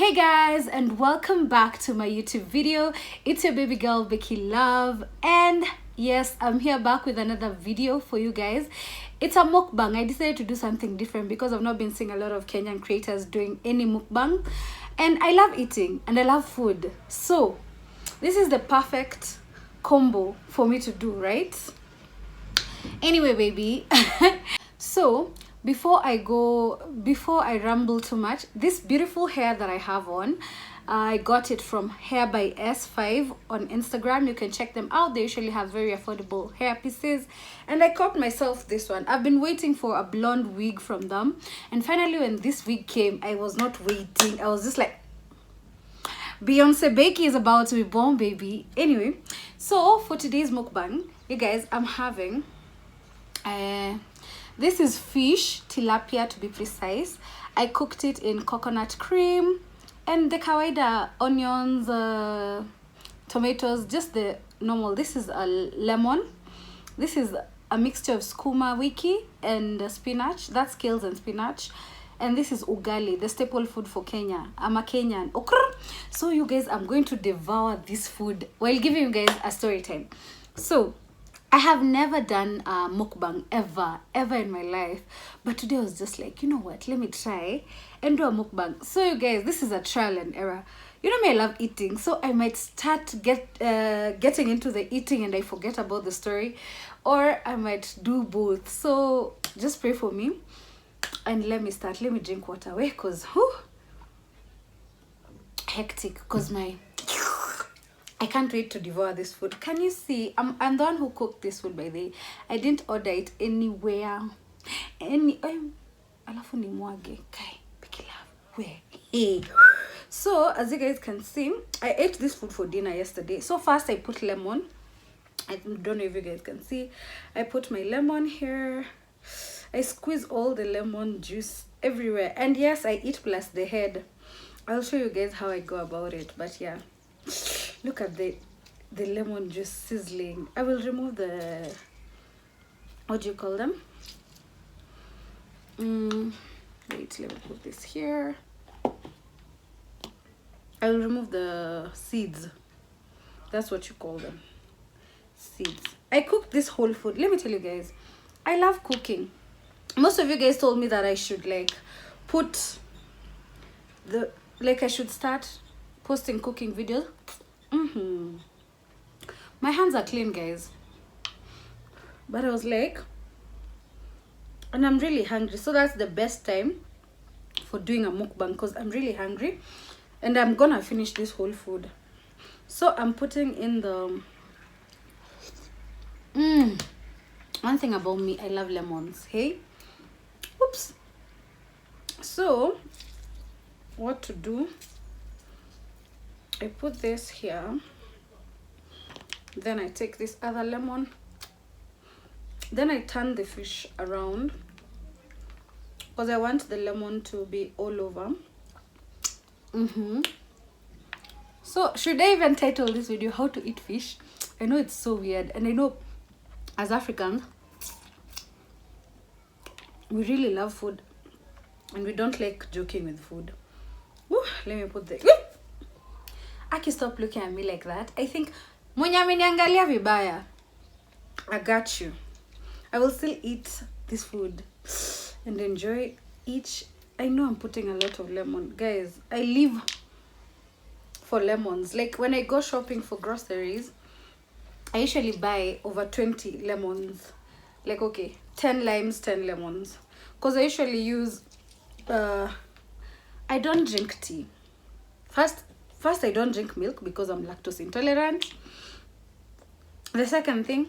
Hey guys, and welcome back to my YouTube video. It's your baby girl Beckylav, and yes, I'm here back with another video for you guys. It's a mukbang. I decided to do something different because I've not been seeing a lot of Kenyan creators doing any mukbang, and I love eating and I love food, so this is the perfect combo for me to do, right? Anyway, baby. So before I ramble too much, this beautiful hair that I have on, I got it from Hair by S5 on Instagram. You can check them out. They usually have very affordable hair pieces, and I caught myself this one. I've been waiting for a blonde wig from them, and finally when this wig came, I was not waiting. I was just like, Beyonce Becky is about to be born, baby. Anyway, so for today's mukbang, you guys, I'm having this is fish, tilapia to be precise. I cooked it in coconut cream and the kawaida onions, tomatoes, just the normal. This is a lemon. This is a mixture of skuma wiki and spinach. That's kales and spinach. And this is ugali, the staple food for Kenya. I'm a Kenyan. So you guys, I'm going to devour this food while giving you guys a story time. So I have never done a mukbang ever in my life, but today I was just like, you know what, let me try and do a mukbang. So you guys, this is a trial and error. You know me, I love eating, so I might start getting into the eating and I forget about the story, or I might do both. So just pray for me and let me drink water away, because hectic, because I can't wait to devour this food. Can you see? I'm the one who cooked this food, by the way. I didn't order it anywhere. Alafu ni mwage. Kai, Beckylav, where? Hey. So, as you guys can see, I ate this food for dinner yesterday. So first I put lemon. I don't know if you guys can see. I put my lemon here. I squeeze all the lemon juice everywhere. And yes, I eat plus the head. I'll show you guys how I go about it. But yeah. Look at the lemon juice sizzling. I will remove the, what do you call them? Wait, let me put this here. I will remove the seeds. That's what you call them. Seeds. I cooked this whole food. Let me tell you guys, I love cooking. Most of you guys told me that I should I should start posting cooking videos. My hands are clean, guys, but I was like, and I'm really hungry, so that's the best time for doing a mukbang, because I'm really hungry and I'm gonna finish this whole food. So I'm putting in the one thing about me, I love lemons. Hey, oops. So what to do, I put this here, then I take this other lemon, then I turn the fish around because I want the lemon to be all over. So should I even title this video how to eat fish? I know it's so weird, and I know as Africans we really love food and we don't like joking with food. Woo, let me put the Aki, stop looking at me like that. I think mwenye ameniangalia vibaya. I got you. I will still eat this food and enjoy each. I know I'm putting a lot of lemon. Guys, I live for lemons. Like when I go shopping for groceries, I usually buy over 20 lemons. Like, okay, 10 limes, 10 lemons. Because I usually use, I don't drink tea. First, I don't drink milk because I'm lactose intolerant. The second thing,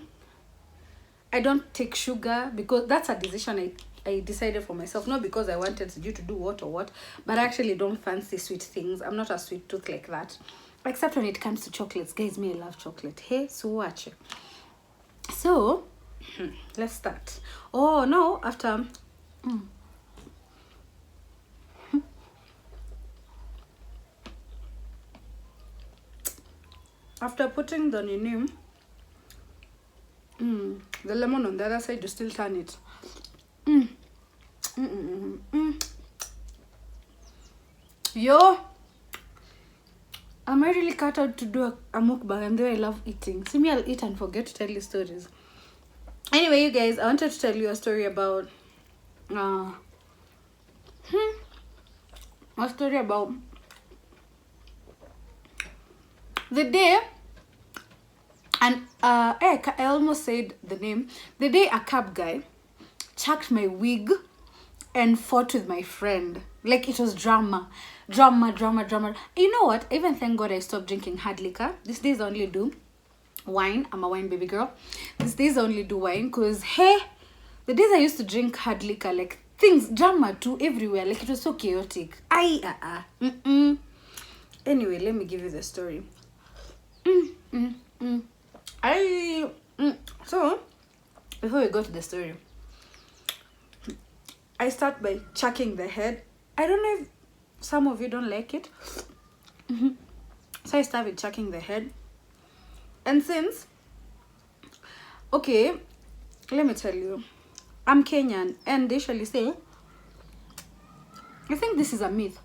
I don't take sugar because that's a decision I decided for myself. Not because I wanted you to do what or what, but I actually don't fancy sweet things. I'm not a sweet tooth like that. Except when it comes to chocolates. Guys, me, I love chocolate. Hey, so watch. So, let's start. Oh, no, after... After putting the the lemon on the other side, you still turn it. Yo, I'm really cut out to do a mukbang, and then I love eating. See me, I'll eat and forget to tell you stories. Anyway, you guys, I wanted to tell you a story about a story about the day, and I almost said the name. The day a cab guy chucked my wig and fought with my friend. Like, it was drama. You know what? Even thank God I stopped drinking hard liquor. These days I only do wine. I'm a wine baby girl. These days I only do wine because, hey, the days I used to drink hard liquor, like, things, drama too, everywhere. Like, it was so chaotic. Anyway, let me give you the story. So, before we go to the story, I start by chucking the head. I don't know if some of you don't like it. So I start with chucking the head. And since, okay, let me tell you, I'm Kenyan, and they usually say, I think this is a myth.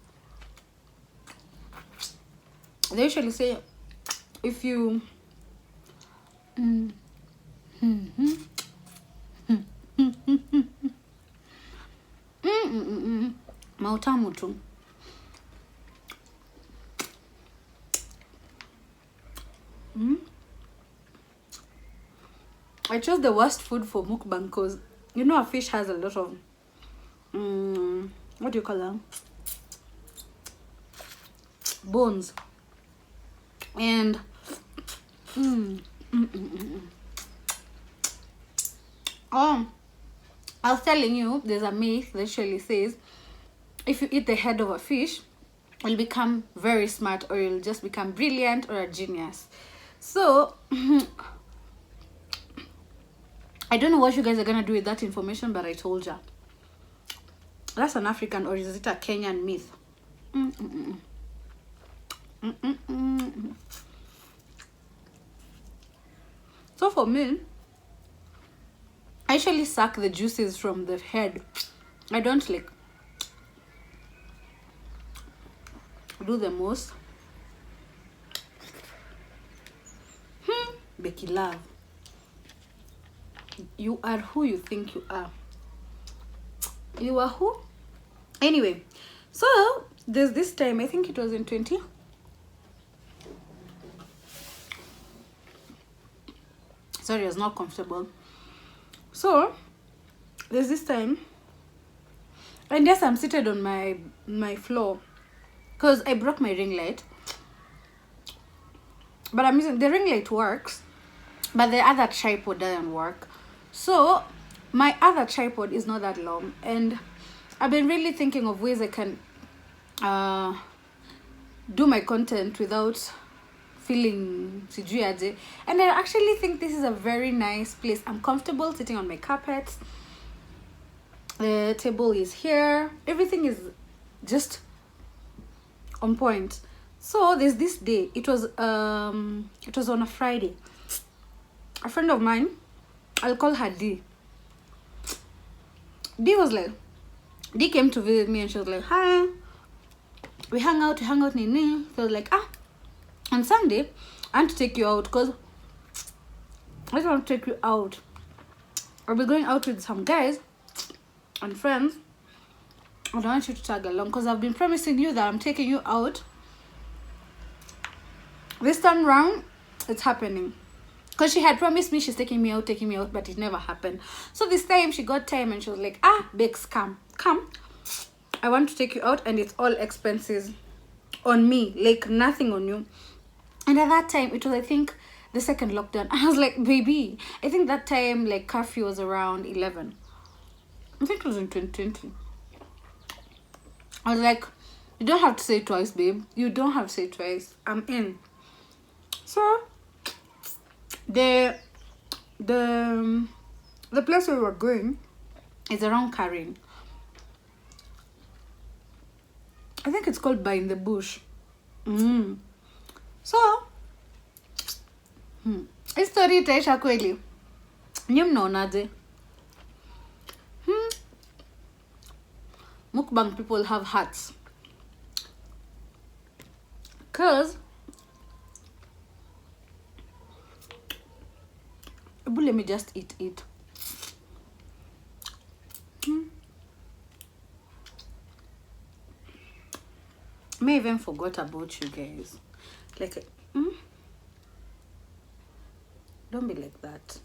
They usually say, if you mautamu tu. I chose the worst food for mukbang because, you know, a fish has a lot of what do you call them, bones, and I was telling you, there's a myth that actually says if you eat the head of a fish, you'll become very smart, or you'll just become brilliant or a genius. So I don't know what you guys are gonna do with that information, but I told you. That's an African, or is it a Kenyan myth? So for me, I actually suck the juices from the head. I don't like do the most. Beckylav, you are who you think you are. You are who? Anyway, so there's this time, I think it was in 20. Sorry, I was not comfortable. So there's this time, and yes, I'm seated on my floor because I broke my ring light. But I'm using the ring light works, but the other tripod doesn't work. So my other tripod is not that long, and I've been really thinking of ways I can do my content without feeling sijui aje. And I actually think this is a very nice place. I'm comfortable sitting on my carpet. The table is here. Everything is just on point. So there's this day. It was on a Friday. A friend of mine, I'll call her D. D came to visit me, and she was like, hi. We hung out, nini. So I was like, on Sunday, I want to take you out because I just want to take you out. I'll be going out with some guys and friends, and I want you to tag along because I've been promising you that I'm taking you out. This time round, it's happening. Because she had promised me she's taking me out, but it never happened. So this time she got time and she was like, Bex, come. I want to take you out, and it's all expenses on me, like nothing on you. And at that time, it was, I think, the second lockdown. I was like, baby, I think that time, like, curfew was around 11. I think it was in 2020. I was like, you don't have to say it twice, babe. You don't have to say it twice. I'm in. So the place where we were going is around Karen. I think it's called By in the Bush. So hii story itaisha kweli? Nyinyi mnaonaje? Mukbang people have hearts. Because let me just eat it. I may even forgot about you guys. Like, don't be like that.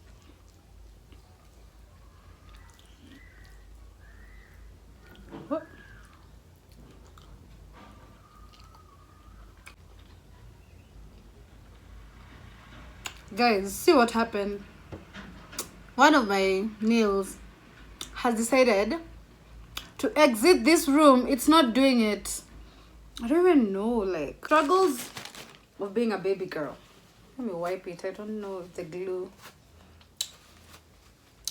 What? Guys, see what happened. One of my nails has decided to exit this room. It's not doing it. I don't even know, like, struggles of being a baby girl. Let me wipe it. I don't know if the glue.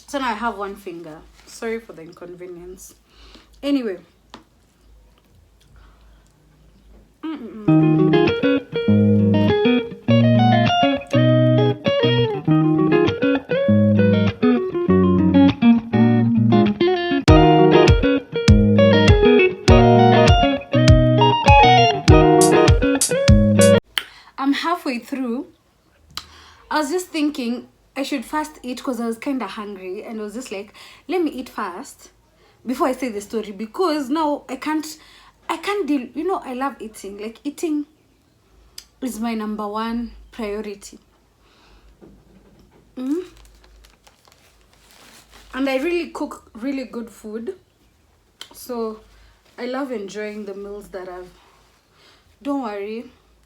So now I have one finger. Sorry for the inconvenience. Anyway. I'm halfway through. I was just thinking I should fast eat because I was kind of hungry, and I was just like, let me eat fast before I say the story, because now I can't deal. You know, I love eating. Like, eating is my number one priority. And I really cook really good food, so I love enjoying the meals that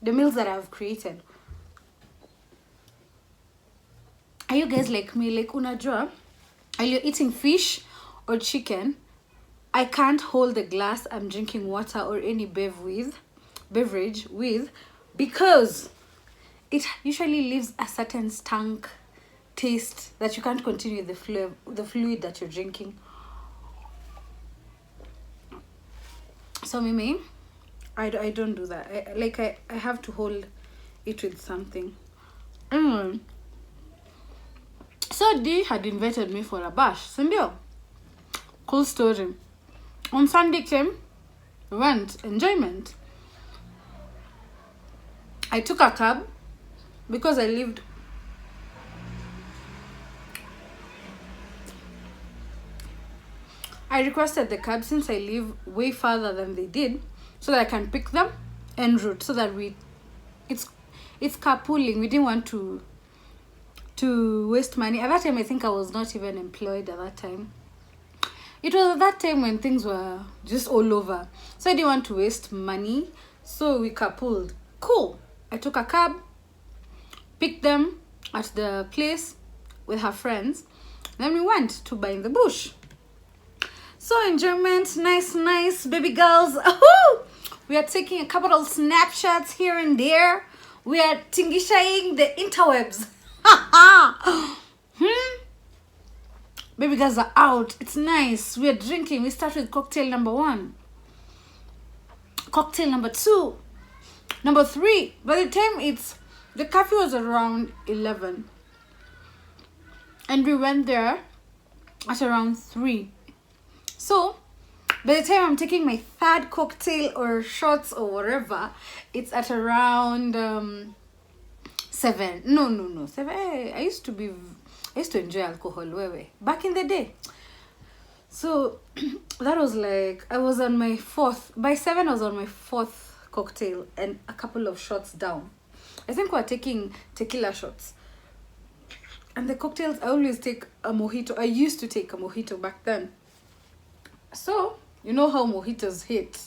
the meals that I've created. Are you guys like me? Like, unajua, are you eating fish or chicken? I can't hold the glass I'm drinking water or any beverage with, because it usually leaves a certain stank taste that you can't continue the fluid that you're drinking. So Mimi, I don't do that. I have to hold it with something. So D had invited me for a bash. Sindio? Cool story. On Sunday came, went, enjoyment. I took a cab because I lived I requested the cab since I live way farther than they did, so that I can pick them en route, so that it's carpooling. We didn't want to waste money. At that time, I think I was not even employed at that time. It was at that time when things were just all over. So I didn't want to waste money. So we carpooled. Cool. I took a cab, picked them at the place with her friends. Then we went to Buy in the Bush. So enjoyment, nice, baby girls. We are taking a couple of snapshots here and there. We are tingishaing the interwebs. Baby girls are out. It's nice. We are drinking. We start with cocktail number 1. Cocktail number 2. Number 3. By the time the curfew was around 11. And we went there at around 3. So, by the time I'm taking my 3rd cocktail or shots or whatever, it's at around 7. No. 7. I used to enjoy alcohol back in the day. So that was like, I was on my 4th. By 7, I was on my 4th cocktail and a couple of shots down. I think we're taking tequila shots. And the cocktails, I always take a mojito. I used to take a mojito back then. So, you know how mojitos hit.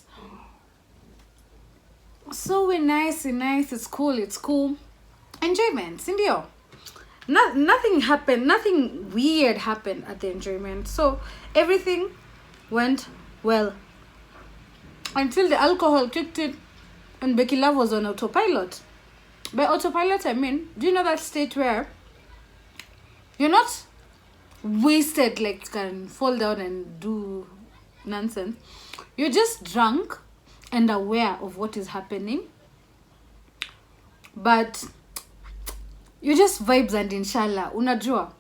So we're nice. It's cool. Enjoyment, Cindy. Nothing happened. Nothing weird happened at the enjoyment. So everything went well. Until the alcohol kicked in and Beckylav was on autopilot. By autopilot, I mean, do you know that state where you're not wasted, like can fall down and do nonsense? You're just drunk and aware of what is happening, but you just vibes and inshallah, unajua.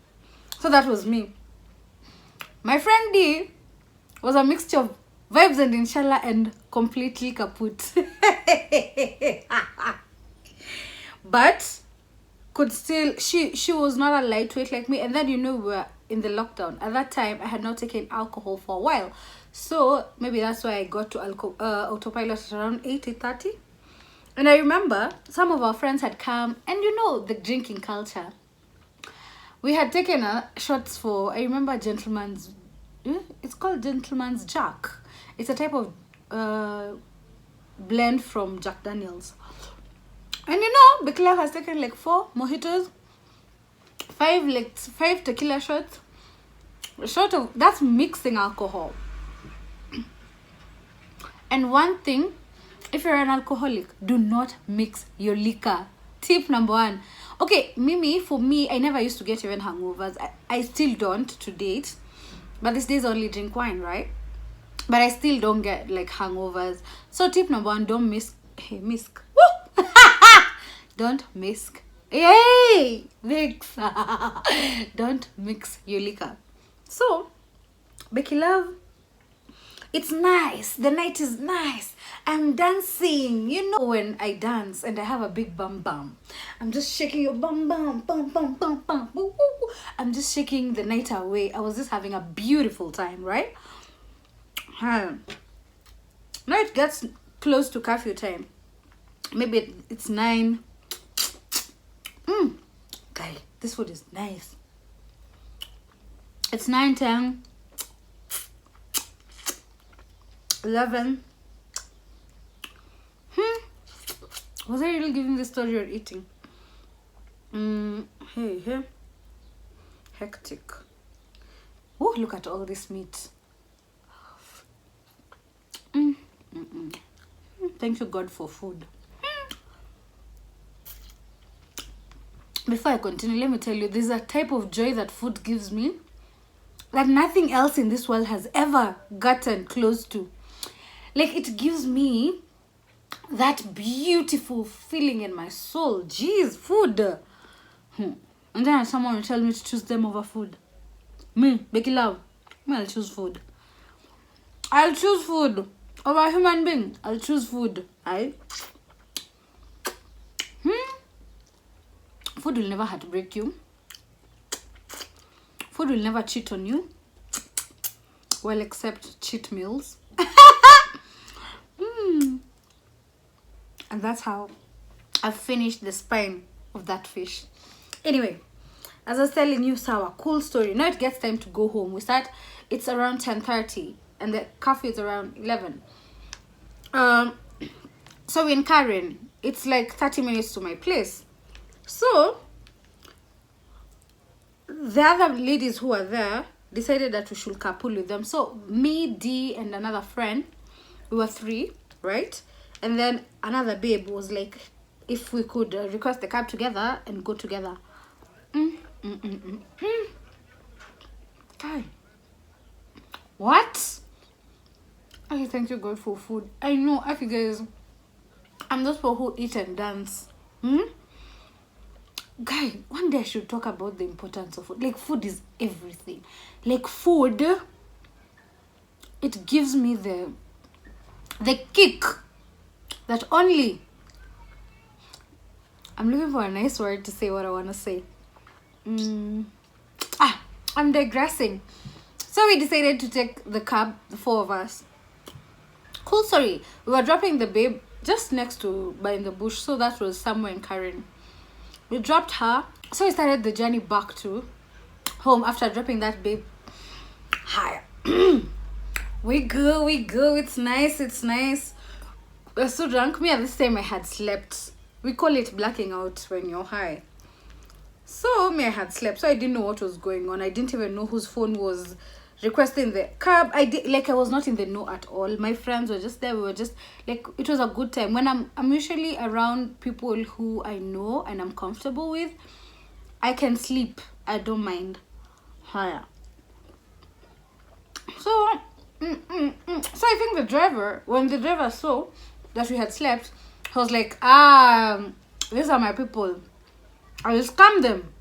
So that was me. My friend D was a mixture of vibes and inshallah and completely kaput. But could still, she was not a lightweight like me. And then, you know, we were in the lockdown at that time. I had not taken alcohol for a while, so maybe that's why I got to autopilot at around 8:30. And I remember some of our friends had come, and you know, the drinking culture, we had taken shots for, I remember, gentleman's, it's called gentleman's jack. It's a type of blend from Jack Daniels. And you know, Beckylav has taken like 4 mojitos, 5 tequila shots. That's mixing alcohol. And one thing, if you're an alcoholic, do not mix your liquor. Tip number 1. Okay, Mimi, for me, I never used to get even hangovers. I still don't to date. But these days I only drink wine, right? But I still don't get like hangovers. So tip number 1, don't misk. Hey, misk. Woo! Don't misk. Yay! Mix. Don't mix your liquor. So, Beckylav, it's nice. The night is nice. I'm dancing. You know, when I dance and I have a big bum bum, I'm just shaking your bum bum, bum bum bum bum. Woo, woo, woo. I'm just shaking the night away. I was just having a beautiful time, right? Now it gets close to curfew time. Maybe it's 9. Guy, this food is nice. It's 9, 10, 11. Was I really giving the story or eating? Hey. Hectic. Oh, look at all this meat. Thank you, God, for food. Before I continue, let me tell you, there's a type of joy that food gives me that nothing else in this world has ever gotten close to. Like, it gives me that beautiful feeling in my soul. Jeez, food. And then someone will tell me to choose them over food. Me, Beckylav, I'll choose food. I'll choose food over a human being. I'll choose food. Food will never heartbreak you. Food will never cheat on you. Well, except cheat meals. And that's how I finished the spine of that fish. Anyway, as I was telling you, sour cool story. Now it gets time to go home. It's around 10:30 and the curfew is around 11. So in Karen, it's like 30 minutes to my place. So the other ladies who were there decided that we should carpool with them. So me, Dee, and another friend, we were 3, right? And then another babe was like, if we could request the cab together and go together. Okay. What? Okay, thank you, God, for food. I know, I you guys, I'm those people who eat and dance. Guy, one day I should talk about the importance of food. Like, food is everything. Like, food, it gives me the kick that only, I'm looking for a nice word to say what I want to say. I'm digressing. So we decided to take the cab, the 4 of us. Cool story. We were dropping the babe just next to by in the bush, so that was somewhere in Karen. We dropped her, so we started the journey back to home after dropping that babe. Hi. we go. It's nice. We're so drunk. Me at this time I had slept. We call it blacking out when you're high. So me, I had slept, so I didn't know what was going on. I didn't even know whose phone was requesting the cab. I was not in the know at all. My friends were just there. We were just like, it was a good time. When I'm usually around people who I know and I'm comfortable with, I can sleep. I don't mind. Higher. So so I think when the driver saw that we had slept, he was like, these are my people, I will scam them.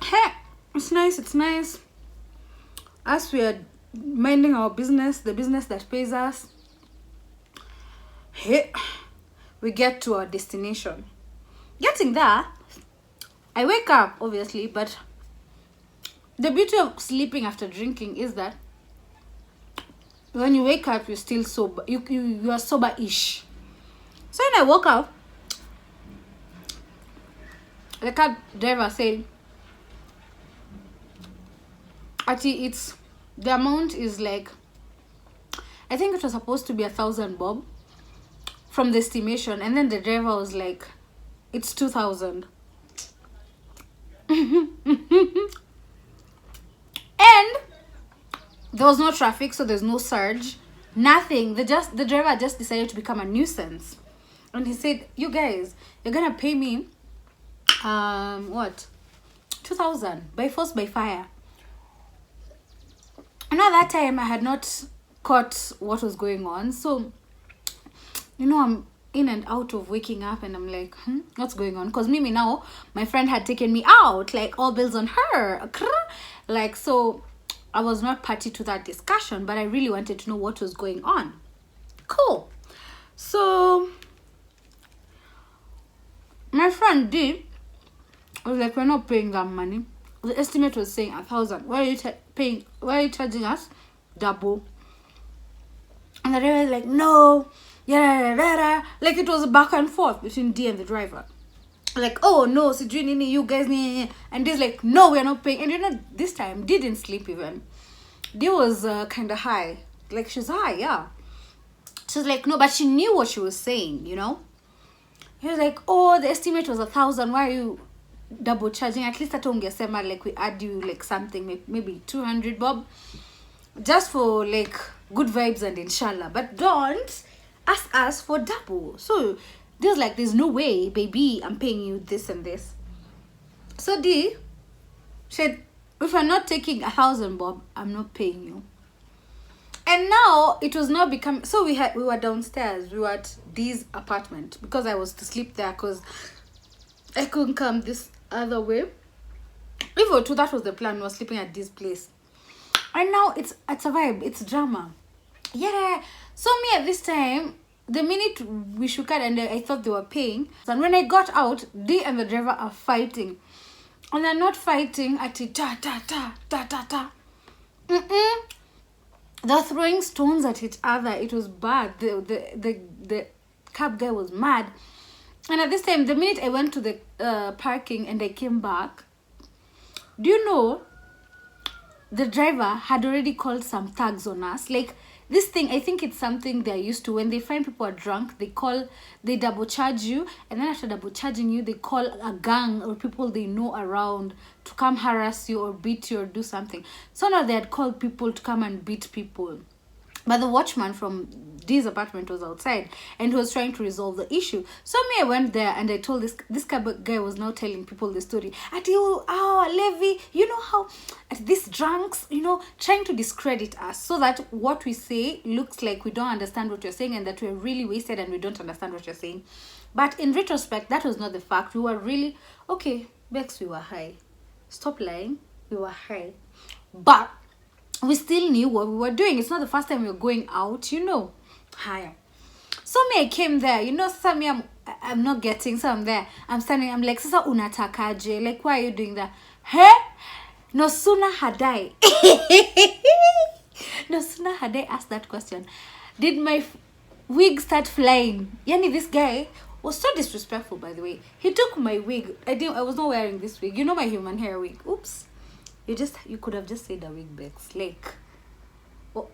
Hey, it's nice. As we are minding our business, the business that pays us, hey, we get to our destination. Getting there, I wake up, obviously, but the beauty of sleeping after drinking is that when you wake up, you're still sober. You are sober-ish. So when I woke up, the cab driver said, "Ati, the amount is like, I think it was supposed to be 1,000 bob from the estimation," and then the driver was like, "It's 2,000." And there was no traffic, so there's no surge, nothing. The driver just decided to become a nuisance, and he said, "You guys, you're gonna pay me, what, 2,000 by force by fire." And at that time, I had not caught what was going on, so I'm in and out of waking up, and I'm like, what's going on? Because Mimi now, my friend had taken me out, like all bills on her, like, so I was not party to that discussion, but I really wanted to know what was going on. Cool. So my friend was like, "We're not paying that money. The estimate was saying 1,000. Why are you paying? Why are you charging us double?" And the driver was like, "No, yeah, like it was a back and forth between D and the driver. Like, "Oh no, Sijuni, you guys need," and D's like, "No, we're not paying." And this time D didn't sleep even. D was kind of high, like she's high, yeah. She was like, no, but she knew what she was saying, He was like, "Oh, the estimate was 1,000. Why are you double charging? At least at ungesema, like we add you like something, maybe 200 bob, just for like good vibes and inshallah, but don't ask us for double." So there's like, "There's no way, baby, I'm paying you this and this." So D said, "If I'm not taking 1,000 bob, I'm not paying you." And now it was now become, so we were downstairs, we were at D's apartment, because I was to sleep there because I couldn't come this other way. Even too, that was the plan. We were sleeping at D's place, and now it's a vibe, it's drama. Yeah. So me at this time, the minute we shook out, and I thought they were paying, and when I got out, D and the driver are fighting, and they're not fighting at it, ta ta ta ta ta ta. They're throwing stones at each other. It was bad. The cab guy was mad. And at this time, the minute I went to the parking and I came back, do you know, the driver had already called some thugs on us. Like, this thing, I think it's something they're used to. When they find people are drunk, they double charge you, and then after double charging you, they call a gang or people they know around to come harass you or beat you or do something. So now they had called people to come and beat people. But the watchman from D's apartment was outside, and he was trying to resolve the issue. So me, I went there and I told this guy was now telling people the story. At you, Levi, you know how at these drunks, trying to discredit us so that what we say looks like we don't understand what you're saying and that we're really wasted and we don't understand what you're saying. But in retrospect, that was not the fact. We were really, okay, Bex, we were high. Stop lying. We were high. But we still knew what we were doing. It's not the first time we were going out, higher. So me, I came there, Sammy, I'm not getting, so I'm there. I'm standing, I'm like, "Sasa unatakaje? Like, why are you doing that?" Hey? No sooner had I asked that question, did my wig start flying. Yani, this guy was so disrespectful, by the way. He took my wig. I was not wearing this wig. My human hair wig. Oops. You could have just said a wig, Bex. Like,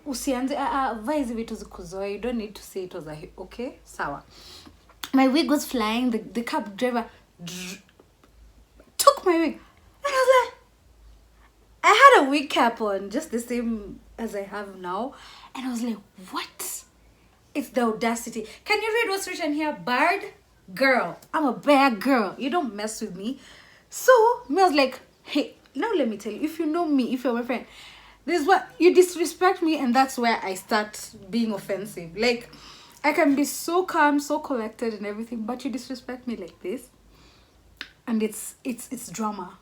usianze vaa hizi vitu zikuzoea. You don't need to say it was okay, sawa. My wig was flying. The cab driver took my wig, and I was like, I had a wig cap on, just the same as I have now, and I was like, what? It's the audacity. Can you read what's written here? Bird girl. I'm a bear girl. You don't mess with me. So me, I was like, hey, now let me tell you, if you know me, if you're my friend, this is what you disrespect me, and that's where I start being offensive. Like, I can be so calm, so collected and everything, but you disrespect me like this, and it's drama.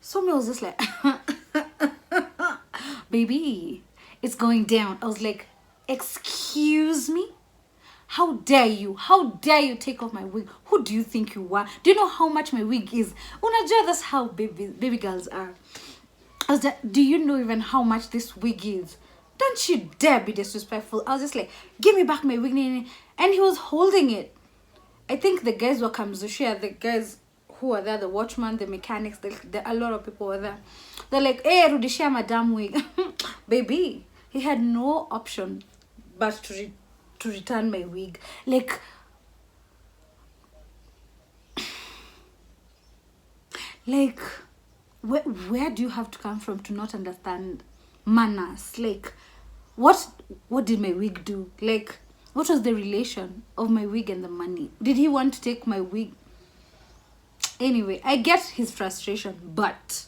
So me, I was just like, baby, it's going down. I was like, excuse me, How dare you? How dare you take off my wig? Who do you think you are? Do you know how much my wig is? Unajua, that's how baby girls are. I was like, do you know even how much this wig is? Don't you dare be disrespectful. I was just like, give me back my wig. And he was holding it. I think the guys were Kamzushia, the guys who were there, the watchman, the mechanics, a lot of people were there. They're like, hey, Rudishia madam wig. Baby, he had no option but to return my wig. Like, where do you have to come from to not understand manners? Like, what did my wig do? Like, what was the relation of my wig and the money? Did he want to take my wig? Anyway, I get his frustration, but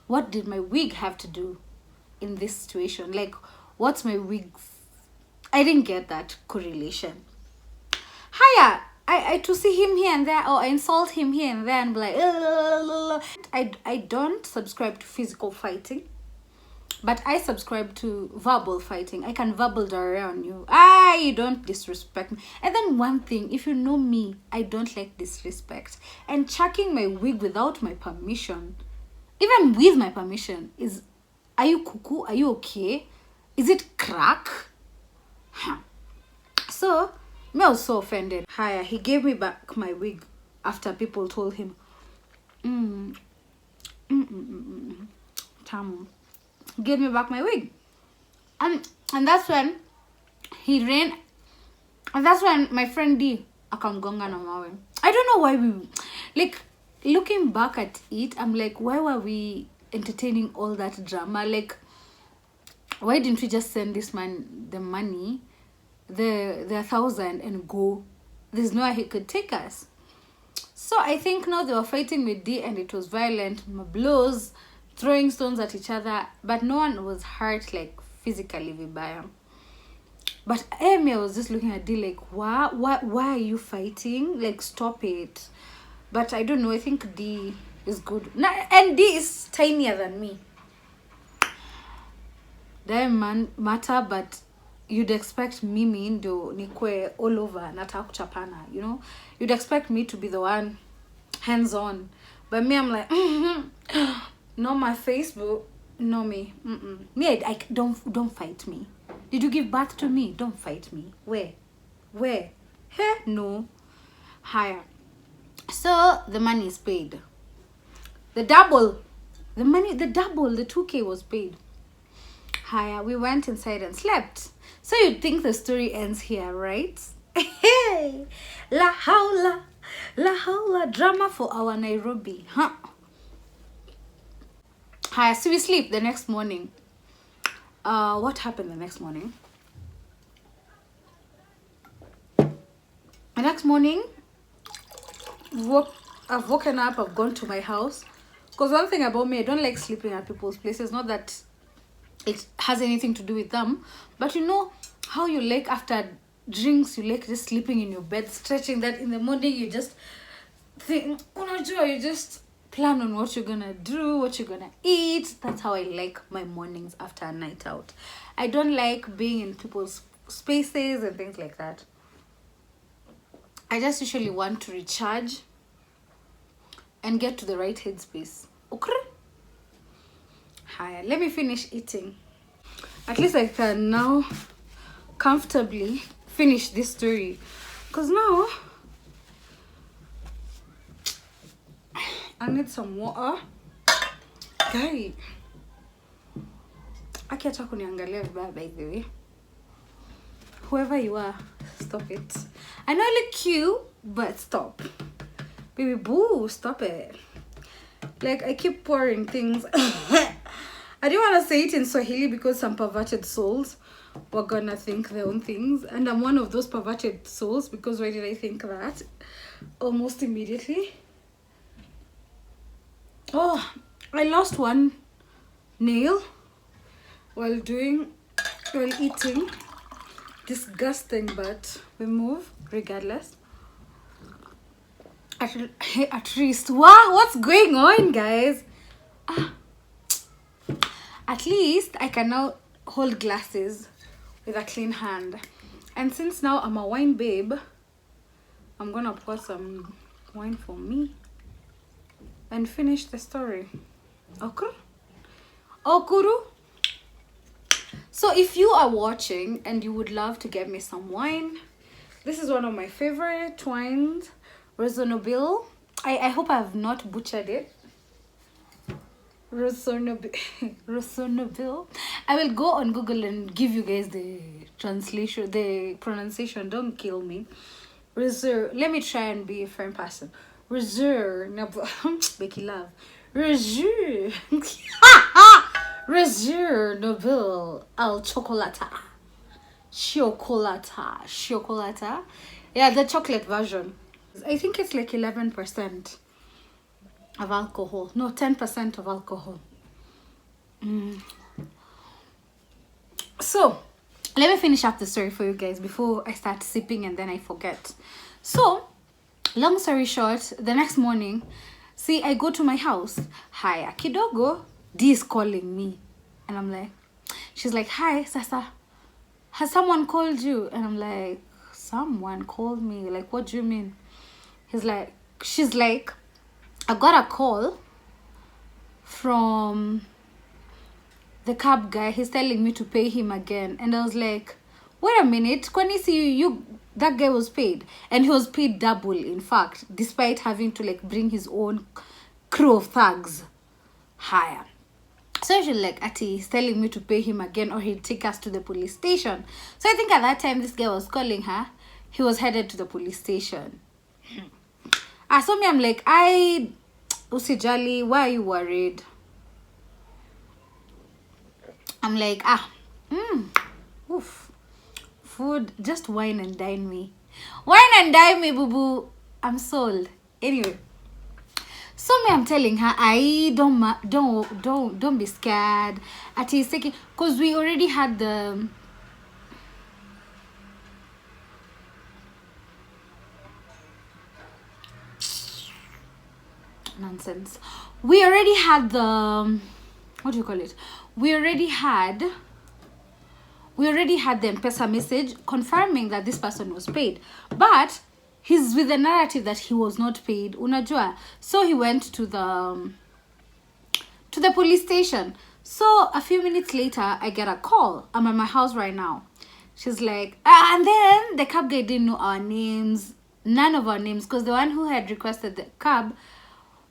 what did my wig have to do in this situation? Like, what's my wig? I didn't get that correlation. Hiya, I to see him here and there, or I insult him here and there and be like, I don't subscribe to physical fighting, but I subscribe to verbal fighting. I can verbal diarrhea on you. You don't disrespect me. And then one thing, if you know me, I don't like disrespect. And chucking my wig without my permission, even with my permission, is, are you cuckoo? Are you okay? Is it crack? Huh. So, I was so offended. Hiya, he gave me back my wig after people told him, Tamu, give me back my wig. And that's when he ran, and that's when my friend D akamgonga na mawe. I don't know why we, like, looking back at it, I'm like, why were we entertaining all that drama? Like, why didn't we just send this man the money, the 1,000, and go? There's no way he could take us. So I think now they were fighting with D, and it was violent, blows, throwing stones at each other, but no one was hurt, like, physically vibaya. But Amy, I was just looking at D like, why are you fighting? Like, stop it. But I don't know, I think D is good. And D is tinier than me. Doesn't matter, but you'd expect mimi ndo nikwe all over nataka kuchapana, you know? You'd expect me to be the one hands on. But me, I'm like, no, my Facebook, no me. Me, I don't fight me. Did you give birth to me? Don't fight me. Where? Hey, no. Higher. So the money is paid. The 2K was paid. Higher. We went inside and slept. So you'd think the story ends here, right? Hey, la howla, drama for our Nairobi, huh? Hi, so we sleep the next morning. What happened the next morning? The next morning, I've woken up, I've gone to my house. Because one thing about me, I don't like sleeping at people's places. Not that it has anything to do with them, but you know how you like after drinks, you like just sleeping in your bed, stretching, that in the morning you just think, you just plan on what you're gonna do, what you're gonna eat. That's how I like my mornings after a night out. I don't like being in people's spaces and things like that. I just usually want to recharge and get to the right headspace. Okay? Hi, let me finish eating. At least I can now comfortably finish this story. Because now I need some water. Guy. Akiacha kuniangalia vibaya, by the way. Whoever you are, stop it. I know I look cute, but stop. Baby boo, stop it. Like, I keep pouring things. I didn't want to say it in Swahili because some perverted souls were gonna think their own things. And I'm one of those perverted souls, because why did I think that? Almost immediately. Oh, I lost one nail while eating. Disgusting, but we move regardless. At least, wow, what's going on, guys? At least I can now hold glasses with a clean hand. And since now I'm a wine babe, I'm gonna pour some wine for me and finish the story. Okay? Okuru. So if you are watching and you would love to get me some wine, this is one of my favorite wines, Rosonobil. I hope I have not butchered it. Rosonobil. I will go on Google and give you guys the translation, the pronunciation. Don't kill me. Let me try and be a firm person. Beckylav. Noble al chocolata. Chocolata. Yeah, the chocolate version. I think it's like 11% of alcohol. No, 10% of alcohol. So, let me finish up the story for you guys before I start sipping and then I forget. So, long story short, the next morning, see, I go to my house. Hi, kidogo. D is calling me. And I'm like, she's like, hi, Sasa. Has someone called you? And I'm like, someone called me. Like, what do you mean? She's like, I got a call from the cab guy. He's telling me to pay him again. And I was like, wait a minute. Kwani see you that guy was paid. And he was paid double, in fact, despite having to like bring his own crew of thugs higher. So she's like, Ati, he's telling me to pay him again or he'd take us to the police station. So I think at that time this guy was calling her. He was headed to the police station. So me, I'm like, Usijali, why are you worried? I'm like, oof. Food, just wine and dine me. Wine and dine me, boo-boo. I'm sold. Anyway. So me, I'm telling her, don't be scared. Ati is taking, cause we already had the nonsense. We already had the what do you call it? We already had the M-Pesa message confirming that this person was paid, but he's with the narrative that he was not paid, unajua. So he went to the police station. So a few minutes later, I get a call. I'm at my house right now. She's like, and then the cab guy didn't know our names, none of our names, because the one who had requested the cab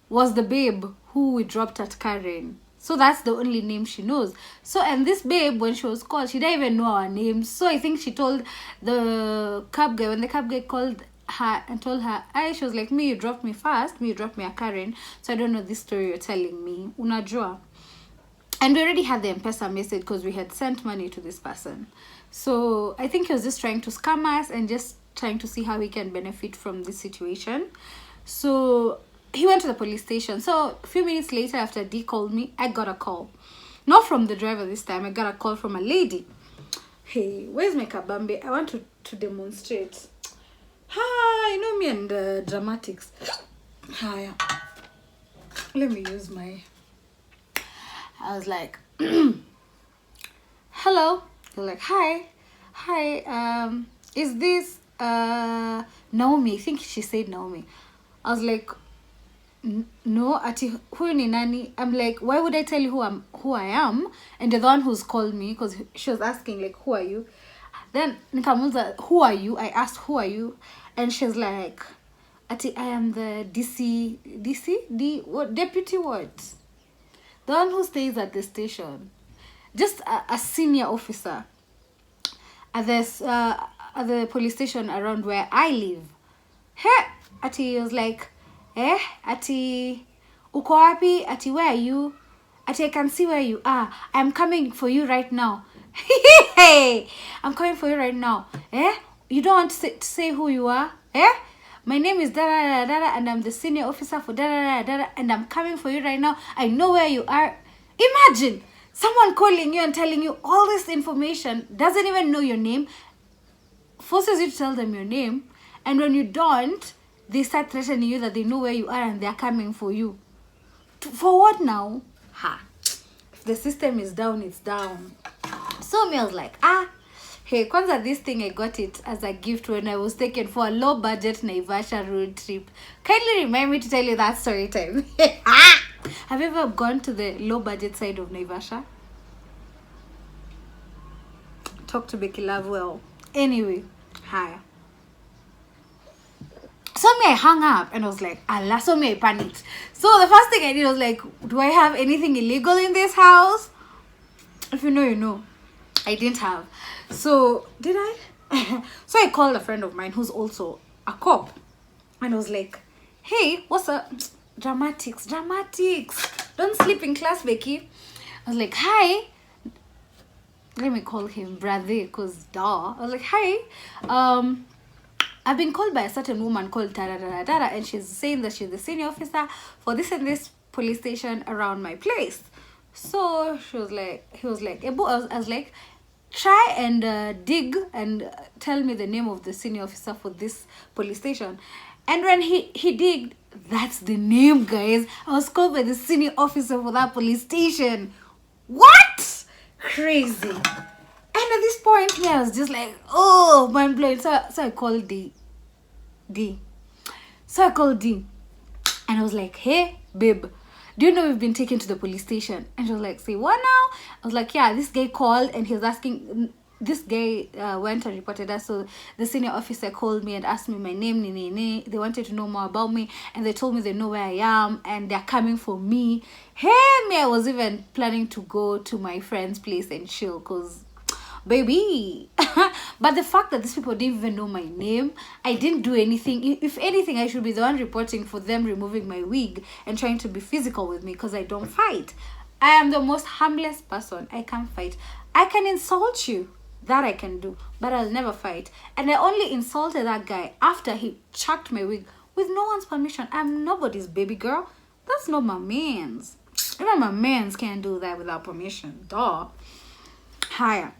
was the babe who we dropped at Karen. So that's the only name she knows. So, and this babe, when she was called, she didn't even know our names. So I think she told the cab guy, when the cab guy called her and told her, she was like, me, you dropped me first, me, you dropped me a Karen, so I don't know this story you're telling me, unajua. And we already had the M-Pesa message because we had sent money to this person. So I think he was just trying to scam us and just trying to see how he can benefit from this situation. So he went to the police station. So a few minutes later, after D called me, I got a call. Not from the driver this time, I got a call from a lady. Hey, where's my kabambe? I want to demonstrate. Hi, you know me and dramatics. Hi. Let me use my... I was like, hello. They're like, hi. Is this Naomi? I think she said Naomi. I was like, no, ati huyu ni nani? I'm like, why would I tell you who I am? And the one who's called me, because she was asking like, who are you? Then nikamuza, who are you? I asked, who are you? And she's like, ati, I am the deputy what? The one who stays at the station. Just a senior officer at the police station around where I live. Hey, ati was like, ati, uko wapi? Ati, where are you? Ati, I can see where you are. I'm coming for you right now. Hey, I'm coming for you right now. You don't want to say who you are? My name is Dada Dada, and I'm the senior officer for Dada Dada, and I'm coming for you right now. I know where you are. Imagine someone calling you and telling you all this information, doesn't even know your name, forces you to tell them your name, and when you don't, they start threatening you that they know where you are and they're coming for you. For what now? If the system is down, it's down. So me, I was like, Hey, kwanza, this thing, I got it as a gift when I was taken for a low budget Naivasha road trip. Kindly remind me to tell you that story time. Have you ever gone to the low budget side of Naivasha? Talk to Beckylav well. Anyway, hi. So me, I hung up and I was like, Allah, so me, I panicked. So the first thing I did was like, do I have anything illegal in this house? If you know, you know. I didn't have. So, did I? So I called a friend of mine who's also a cop. And I was like, hey, what's up? Dramatics. Don't sleep in class, Becky. I was like, hi. Let me call him brother, because duh. I was like, hi. I've been called by a certain woman called Tara, and she's saying that she's the senior officer for this and this police station around my place. So he was like, I was like, try and dig and tell me the name of the senior officer for this police station. And when he digged, that's the name, guys. I was called by the senior officer for that police station. What? Crazy. And at this point, yeah, I was just like, oh, mind blowing. So I called D. So I called D. And I was like, hey, babe, do you know we've been taken to the police station? And she was like, say what now? I was like, yeah, this guy called and he was asking, this guy went and reported us. So the senior officer called me and asked me my name, They wanted to know more about me, and they told me they know where I am and they're coming for me. Hey, I was even planning to go to my friend's place and chill, because baby. But the fact that these people didn't even know my name, I didn't do anything. If anything, I should be the one reporting for them removing my wig and trying to be physical with me, because I don't fight. I am the most humblest person. I can't fight. I can insult you, that I can do, but I'll never fight. And I only insulted that guy after he chucked my wig with no one's permission. I'm nobody's baby girl. That's not my man's. Even my man's can't do that without permission. Duh. Higher.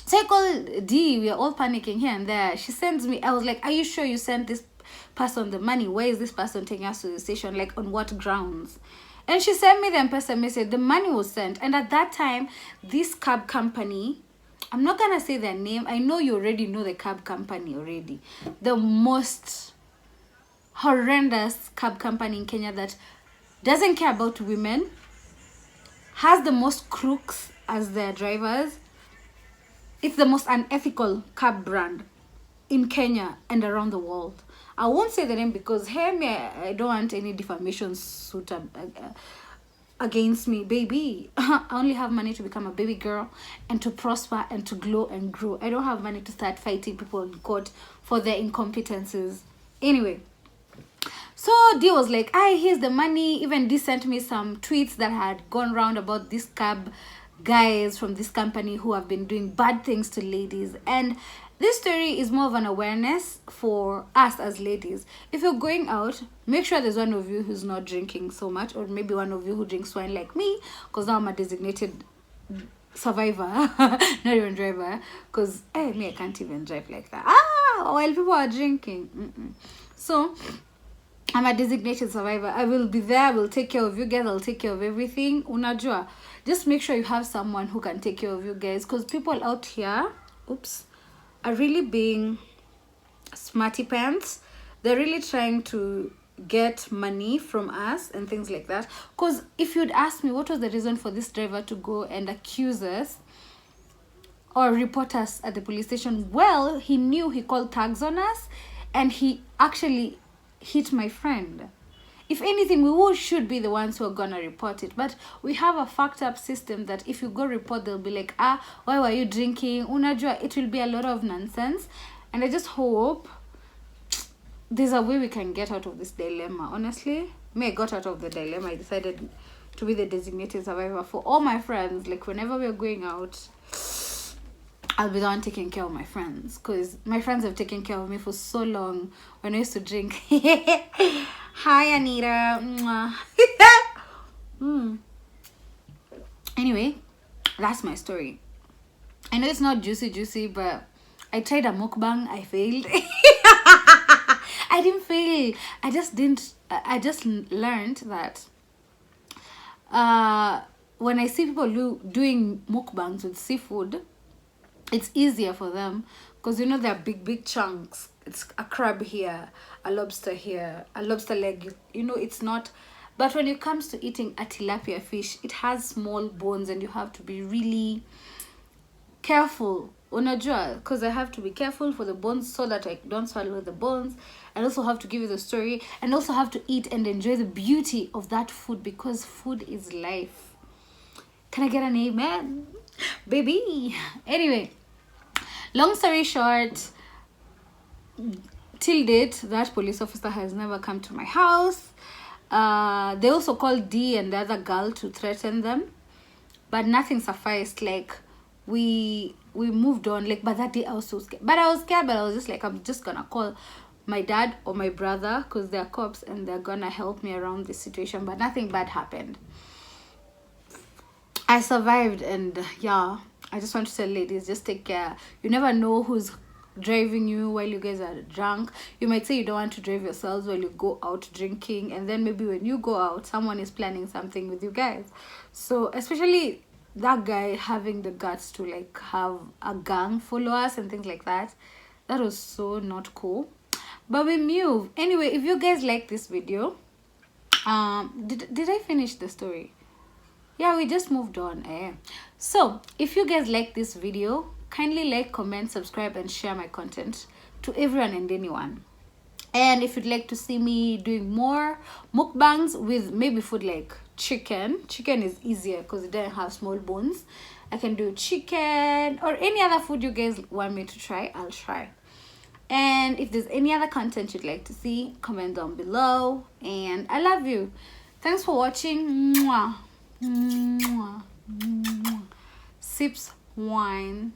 So I called D, we are all panicking here and there. She sends me, I was like, are you sure you sent this person the money? Where is this person taking us to the station? Like, on what grounds? And she sent me the M-Pesa message. The money was sent. And at that time, this cab company, I'm not going to say their name. I know you already know the cab company already. The most horrendous cab company in Kenya that doesn't care about women, has the most crooks as their drivers. It's the most unethical cab brand in Kenya and around the world. I won't say the name because, hey, I don't want any defamation suit against me, baby. I only have money to become a baby girl and to prosper and to glow and grow. I don't have money to start fighting people in court for their incompetences. Anyway, so D was like, here's the money. Even D sent me some tweets that had gone round about this cab guys from this company who have been doing bad things to ladies. And this story is more of an awareness for us as ladies. If you're going out, make sure there's one of you who's not drinking so much, or maybe one of you who drinks wine like me, because now I'm a designated survivor, not even driver, because me, I can't even drive like that while people are drinking. So I'm a designated survivor. I will be there. I will take care of you guys. I'll take care of everything. Unajua, just make sure you have someone who can take care of you guys, because people out here, are really being smarty pants. They're really trying to get money from us and things like that. Because if you'd asked me what was the reason for this driver to go and accuse us or report us at the police station, well, he knew he called tags on us and he actually hit my friend. If anything, we should be the ones who are gonna report it. But we have a fucked up system that if you go report, they'll be like, why were you drinking? Unajua, it will be a lot of nonsense. And I just hope there's a way we can get out of this dilemma. Honestly, I got out of the dilemma. I decided to be the designated survivor for all my friends. Like, whenever we're going out, I'll be the one taking care of my friends, because my friends have taken care of me for so long when I used to drink. Hi, Anita. Anyway, that's my story. I know it's not juicy, but I tried a mukbang. I failed. I didn't fail. I just learned that when I see people doing mukbangs with seafood, it's easier for them because you know they're big chunks. It's a crab here, a lobster here, a lobster leg, you know, it's not. But when it comes to eating a tilapia fish, it has small bones and you have to be really careful, unajua, because I have to be careful for the bones so that I don't swallow the bones, and also have to give you the story, and also have to eat and enjoy the beauty of that food, because food is life. Can I get an amen, baby? Anyway, long story short, till date that police officer has never come to my house. They also called D and the other girl to threaten them, but nothing sufficed. Like we moved on. Like, but that day I was so scared. But I was scared, but I was just like, I'm just gonna call my dad or my brother because they're cops and they're gonna help me around this situation. But nothing bad happened. I survived, and yeah, I just want to tell ladies, just take care. You never know who's driving you while you guys are drunk. You might say you don't want to drive yourselves while you go out drinking, and then maybe when you go out, someone is planning something with you guys. So especially that guy having the guts to like have a gang follow us and things like that, that was so not cool. But we move anyway. If you guys like this video, did I finish the story? Yeah, we just moved on. So if you guys like this video, kindly like, comment, subscribe, and share my content to everyone and anyone. And if you'd like to see me doing more mukbangs with maybe food like chicken is easier because it doesn't have small bones. I can do chicken or any other food you guys want me to try, I'll try. And if there's any other content you'd like to see, comment down below. And I love you. Thanks for watching. Mwah. Mwah. Mwah. Sips wine.